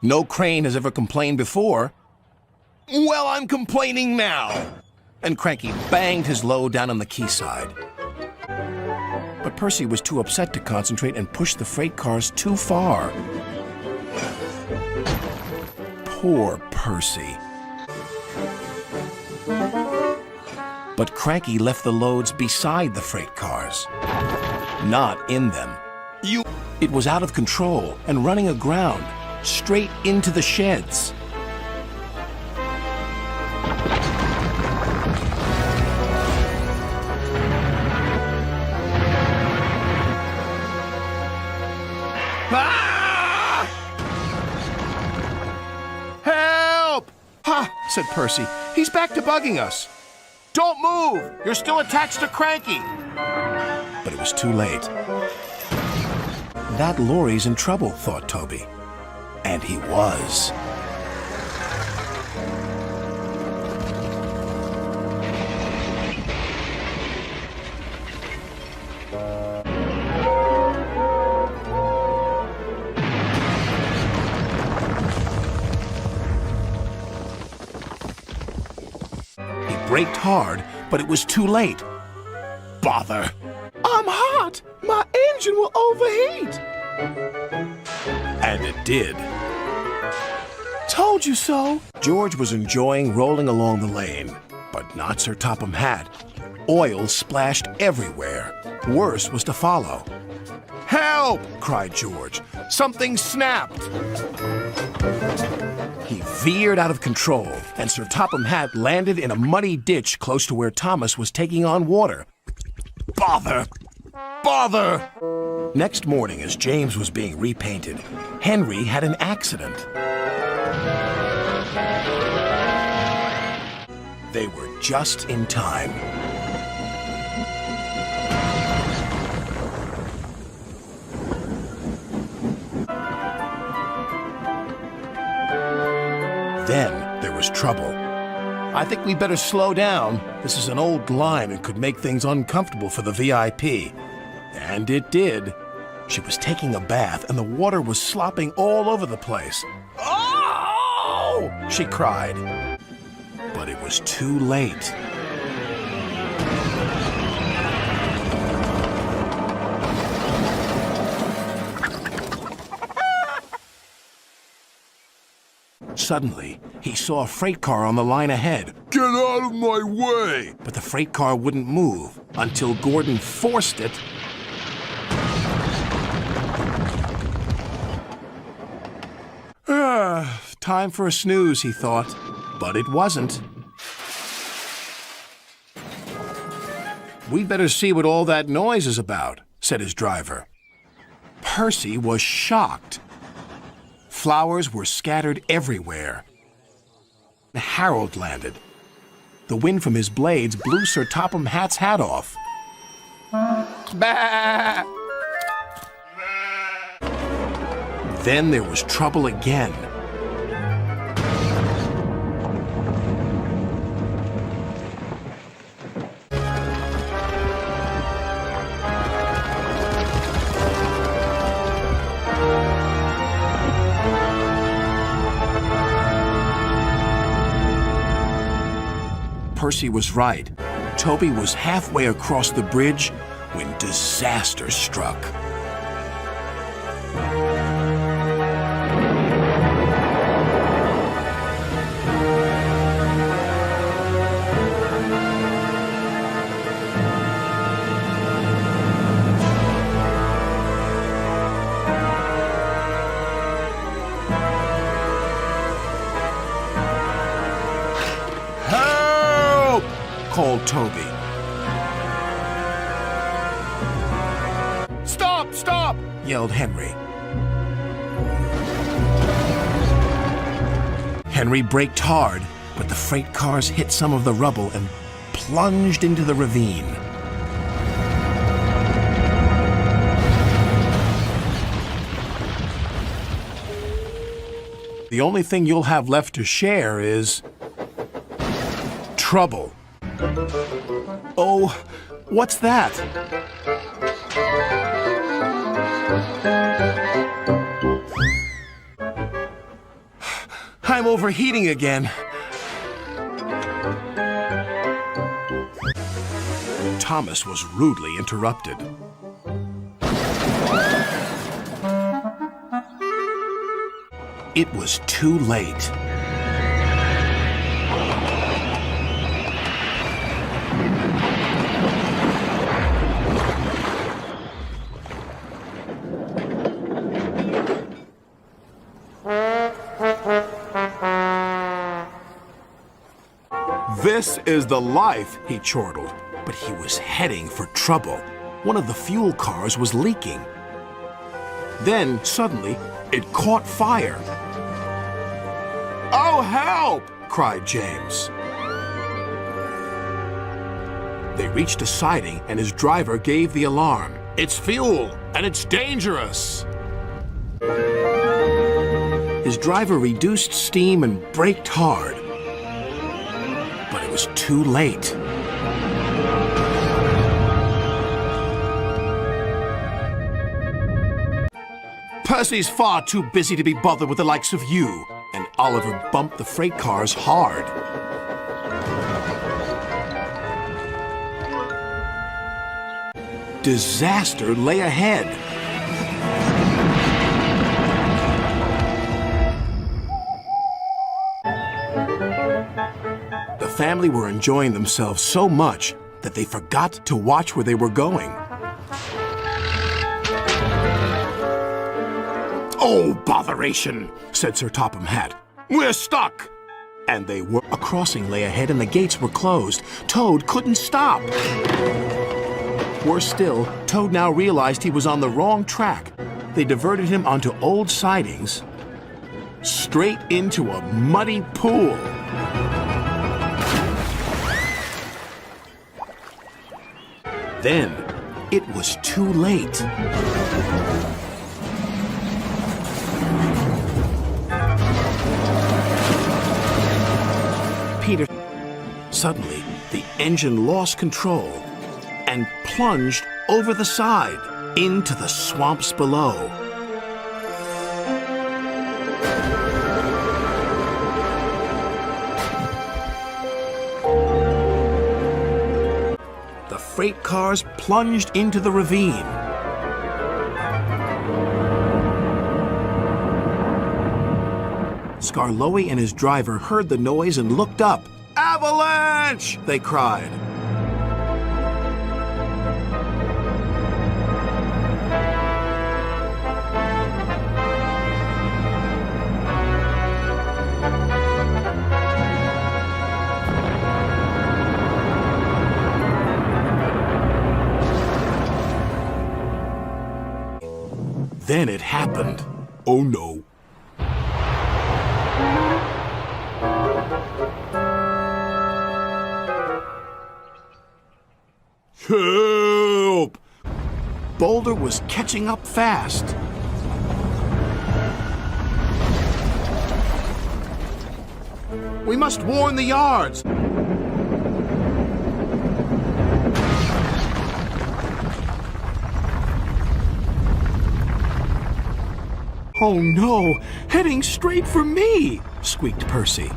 No crane has ever complained before. Well, I'm complaining now. And Cranky banged his load down on the quayside. But Percy was too upset to concentrate and pushed the freight cars too far. Poor Percy. But Cranky left the loads beside the freight cars, not in them. It was out of control and running aground, straight into the sheds. Ah! Help! Ha! Said Percy. He's back to bugging us. Don't move! You're still attached to Cranky! But it was too late. That lorry's in trouble, thought Toby. And he was. He braked hard, but it was too late. Bother! I'm hot! My engine will overheat! And it did. Told you so! George was enjoying rolling along the lane, but not Sir Topham Hatt. Oil splashed everywhere. Worse was to follow. Help! Cried George. Something snapped! He veered out of control, and Sir Topham Hatt landed in a muddy ditch close to where Thomas was taking on water. Bother! Bother! Next morning, as James was being repainted, Henry had an accident. They were just in time. Then there was trouble. I think we better slow down. This is an old line and could make things uncomfortable for the VIP. And it did. She was taking a bath and the water was slopping all over the place. Oh! She cried. But it was too late. Suddenly, he saw a freight car on the line ahead. Get out of my way! But the freight car wouldn't move until Gordon forced it. Time for a snooze, he thought. But it wasn't. We'd better see what all that noise is about, said his driver. Percy was shocked. Flowers were scattered everywhere. Harold landed. The wind from his blades blew Sir Topham Hatt's hat off. Bah! Then there was trouble again. Percy was right. Toby was halfway across the bridge when disaster struck. Called Toby. Stop! Stop! Yelled Henry. Henry braked hard, but the freight cars hit some of the rubble and plunged into the ravine. The only thing you'll have left to share is trouble. Oh, what's that? I'm overheating again. Thomas was rudely interrupted. It was too late. This is the life, he chortled. But he was heading for trouble. One of the fuel cars was leaking. Then, suddenly, it caught fire. "Oh, help!" cried James. They reached a siding, and his driver gave the alarm. "It's fuel, and it's dangerous!" His driver reduced steam and braked hard. But it was too late. "Percy's far too busy to be bothered with the likes of you," and Oliver bumped the freight cars hard. Disaster lay ahead. The family were enjoying themselves so much that they forgot to watch where they were going. "Oh, botheration," said Sir Topham Hatt. "We're stuck." And they were. A crossing lay ahead and the gates were closed. Toad couldn't stop. Worse still, Toad now realized he was on the wrong track. They diverted him onto old sidings, straight into a muddy pool. Then, it was too late. Peter. Suddenly, the engine lost control and plunged over the side into the swamps below. The freight cars plunged into the ravine. Skarloey and his driver heard the noise and looked up. "Avalanche!" they cried. Then it happened. Oh no. Help! Boulder was catching up fast. "We must warn the yards." "Oh no, heading straight for me," squeaked Percy.